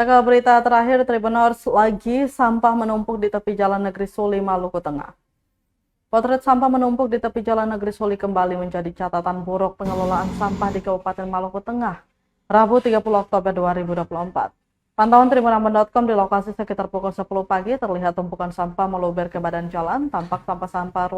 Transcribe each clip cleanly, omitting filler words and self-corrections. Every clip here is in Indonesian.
Ke berita terakhir, Tribuners, lagi sampah menumpuk di tepi jalan negeri Suli, Maluku Tengah. Potret sampah menumpuk di tepi jalan negeri Suli kembali menjadi catatan buruk pengelolaan sampah di Kabupaten Maluku Tengah, Rabu 30 Oktober 2024. Pantauan tribunambon.com di lokasi sekitar pukul 10 pagi terlihat tumpukan sampah meluber ke badan jalan. Tampak sampah-sampah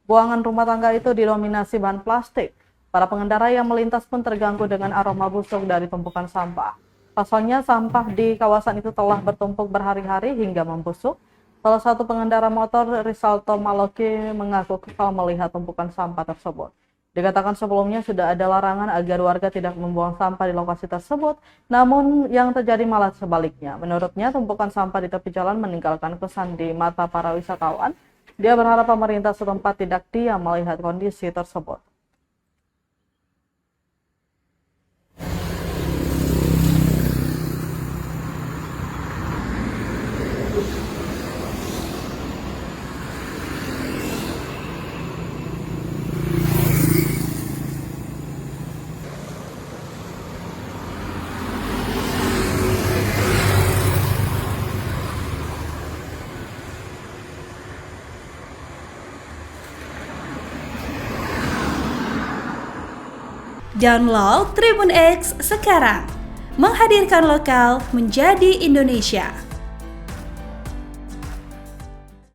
buangan rumah tangga itu didominasi bahan plastik. Para pengendara yang melintas pun terganggu dengan aroma busuk dari tumpukan sampah. Pasalnya sampah di kawasan itu telah bertumpuk berhari-hari hingga membusuk. Salah satu pengendara motor, Risalto Maloki, mengaku kesal melihat tumpukan sampah tersebut. Dikatakan sebelumnya sudah ada larangan agar warga tidak membuang sampah di lokasi tersebut, namun yang terjadi malah sebaliknya. Menurutnya, tumpukan sampah di tepi jalan meninggalkan kesan di mata para wisatawan. Dia berharap pemerintah setempat tidak diam melihat kondisi tersebut. Download Tribun X sekarang, menghadirkan lokal menjadi Indonesia.